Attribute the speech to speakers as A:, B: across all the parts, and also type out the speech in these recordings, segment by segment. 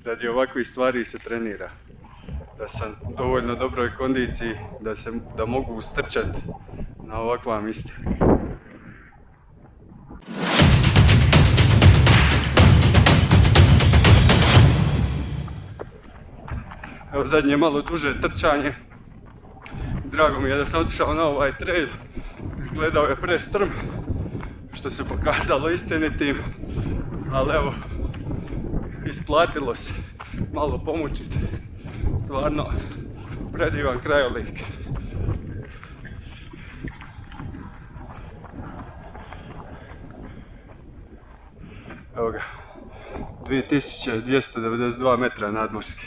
A: radi ovakvih stvari se trenira. Da sam u dovoljno dobroj kondiciji da mogu ustrčati na ovakva mjesta. Evo zadnje malo duže trčanje. Drago mi je da sam otišao na ovaj trail. Izgledao je prestrm, što se pokazalo istinitim, ali evo, isplatilo se malo pomučiti. Stvarno predivan krajolik. Evo ga, 2292 metra nadmorski.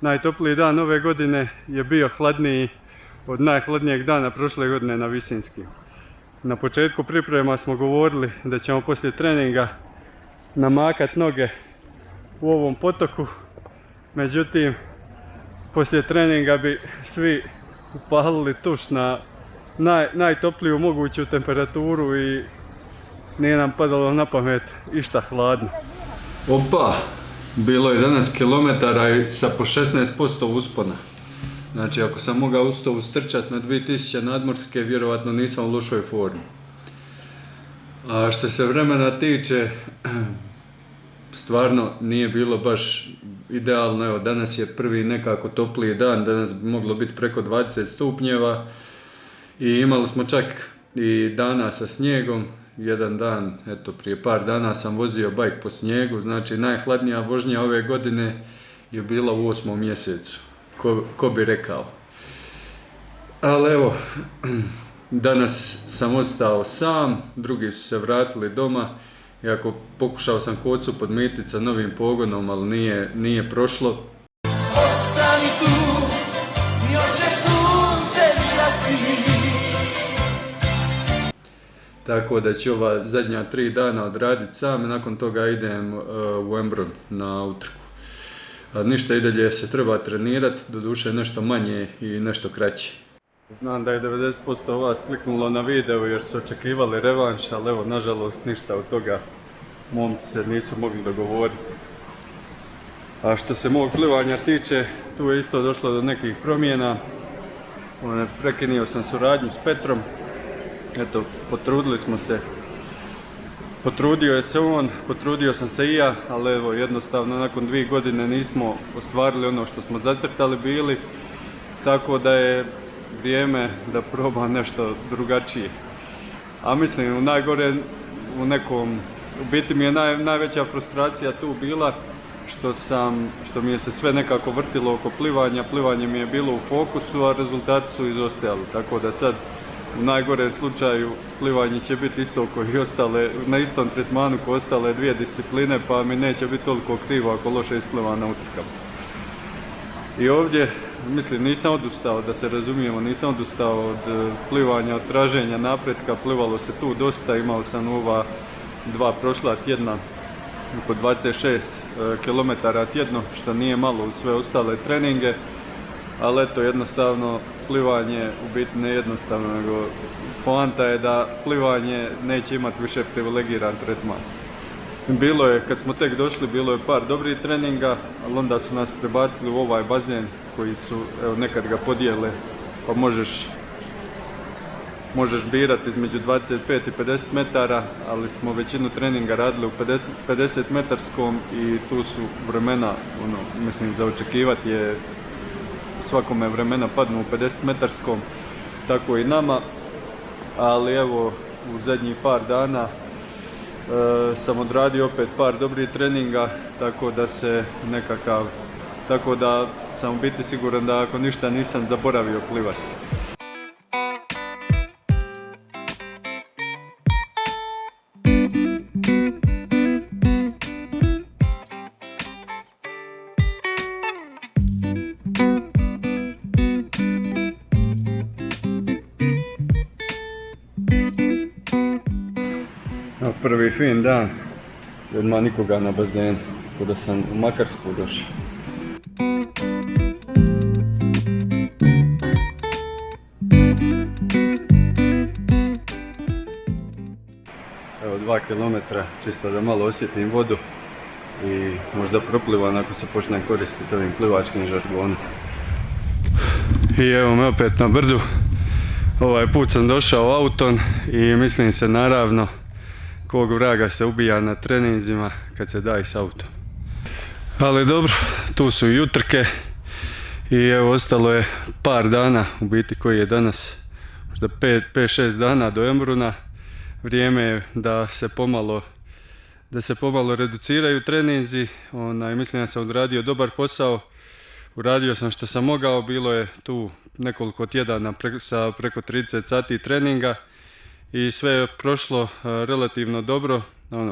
A: Najtopliji dan ove godine je bio hladniji od najhladnijeg dana prošle godine na Visinskim. Na početku priprema smo govorili da ćemo poslije treninga namakat noge u ovom potoku. Međutim, poslije treninga bi svi upalili tuš na najtopliju moguću temperaturu i nije nam padalo na pamet išta hladno. Opa! Bilo je danas kilometara sa po 16% uspona. Znači, ako sam mogao uz to ustrčati na 2000 nadmorske, vjerovatno nisam u lošoj formi. A što se vremena tiče, stvarno nije bilo baš idealno. Evo, danas je prvi nekako topliji dan, danas bi moglo biti preko 20 stupnjeva. I imali smo čak i dana sa snijegom. Jedan dan, eto prije par dana sam vozio bajk po snijegu, znači najhladnija vožnja ove godine je bila u 8. mjesecu, ko bi rekao. Ali evo, danas sam ostao sam, drugi su se vratili doma, iako pokušao sam kocu podmititi sa novim pogonom, ali nije prošlo. Ostani tu, još će sunce svati. Tako da ću ova zadnja 3 dana odraditi sam i nakon toga idem u Embrun na utrku. Ništa, i dalje se treba trenirati, doduše nešto manje i nešto kraće. Znam da je 90% vas kliknulo na video jer su očekivali revanš, ali evo, nažalost, ništa od toga momci se nisu mogli dogovoriti. A što se mog plivanja tiče, tu je isto došlo do nekih promjena. Prekinio sam suradnju s Petrom. Eto, potrudili smo se, potrudio je se on, potrudio sam se i ja, ali evo, jednostavno nakon 2 godine nismo ostvarili ono što smo zacrtali bili, tako da je vrijeme da probam nešto drugačije. A mislim, najgore u biti mi je najveća frustracija tu bila što mi je se sve nekako vrtilo oko plivanja, plivanje mi je bilo u fokusu, a rezultati su izostajali, tako da sad u najgorem slučaju plivanje će biti isto koji i ostale, na istom tretmanu kao ostale 2 discipline, pa mi neće biti toliko krivo ako loše isplivam na utrkama. I ovdje, mislim, nisam odustao, da se razumijemo, nisam odustao od plivanja, od traženja napretka, plivalo se tu dosta, imao sam ova 2 prošla tjedna, oko 26 km tjedno, što nije malo uz sve ostale treninge. Ali eto, jednostavno, plivanje u biti ne jednostavno, nego poanta je da plivanje neće imati više privilegiran tretman. Bilo je, kad smo tek došli, bilo je par dobrih treninga, ali onda su nas prebacili u ovaj bazen koji su, evo, nekad ga podijele, pa možeš birati između 25 i 50 metara, ali smo većinu treninga radili u 50 metarskom i tu su vremena, mislim, za očekivati je svakome vremena padnu u 50 metarskom, tako i nama, ali evo, u zadnjih par dana sam odradio opet par dobrih treninga, tako da sam u biti siguran da ako ništa nisam zaboravio plivati. Prvi fin dan jer ima nikoga na bazenu, tako da sam u Makarsku došao. Evo 2 km, čisto da malo osjetim vodu i možda proplivam ako se počne koristiti ovim plivačkim žargonom. I evo me opet na brdu. Ovaj put sam došao autom i mislim se naravno kog vraga se ubija na treninzima kad se da i s autom. Ali dobro, tu su i utrke i evo ostalo je par dana, u biti koji je danas, možda 5-6 dana do Embruna. Vrijeme je da se pomalo reduciraju treninzi. Mislim da sam odradio dobar posao. Uradio sam što sam mogao, bilo je tu nekoliko tjedana sa preko 30 sati treninga i sve je prošlo relativno dobro.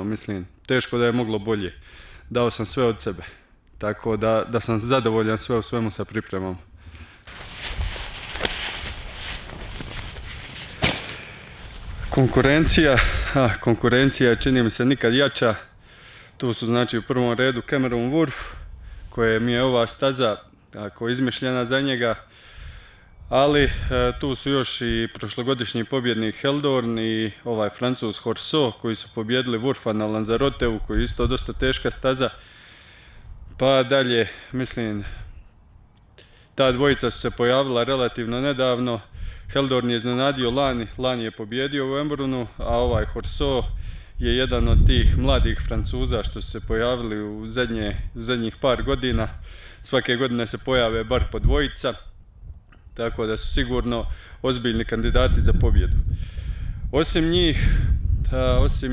A: Mislim, teško da je moglo bolje. Dao sam sve od sebe, tako da sam zadovoljan sve u svemu sa pripremom. Konkurencija je čini mi se nikad jača. Tu su znači u prvom redu Cameron Wurf, koje mi je ova staza ako izmišljena za njega, ali tu su još i prošlogodišnji pobjednik Heldorn i ovaj Francuz Horso koji su pobjedili Wurfa na Lanzaroteu, koji je isto dosta teška staza. Pa dalje, mislim, ta dvojica su se pojavila relativno nedavno. Heldorn je iznenadio lani je pobjedio u Embrunu, a ovaj Horso je jedan od tih mladih Francuza što su se pojavili u zadnjih par godina. Svake godine se pojave bar po dvojica, tako da su sigurno ozbiljni kandidati za pobjedu. Osim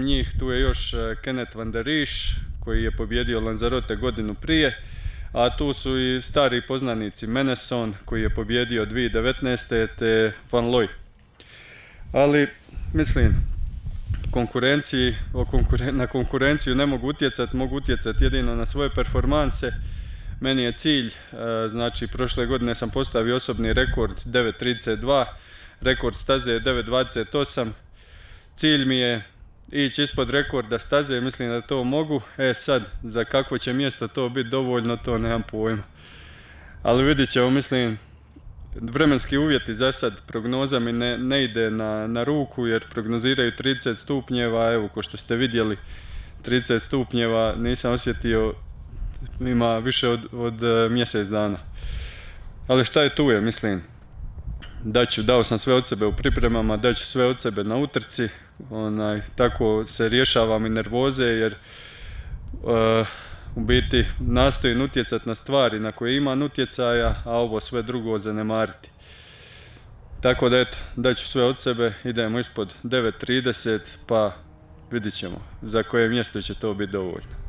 A: njih tu je još Kenneth van der Risch koji je pobjedio Lanzarote godinu prije, a tu su i stari poznanici Meneson koji je pobjedio 2019. te Van Looy. Ali mislim, na konkurenciju ne mogu utjecati jedino na svoje performanse. Meni je cilj, znači prošle godine sam postavio osobni rekord 9.32, rekord staze je 9.28. Cilj mi je ići ispod rekorda staze, mislim da to mogu. Sad, za kakvo će mjesto to biti dovoljno, to nemam pojma. Ali vidit ćemo, mislim, vremenski uvjeti za sad, prognoza mi ne ide na ruku jer prognoziraju 30 stupnjeva, evo ko što ste vidjeli, 30 stupnjeva nisam osjetio, ima više od mjesec dana. Ali šta je tu je, mislim, dao sam sve od sebe u pripremama, daću sve od sebe na utrci, tako se rješavam i nervoze jer u biti nastojim utjecati na stvari na koje imam utjecaja, a ovo sve drugo zanemariti. Tako da eto, daću sve od sebe, idemo ispod 9.30 pa vidit ćemo za koje mjesto će to biti dovoljno.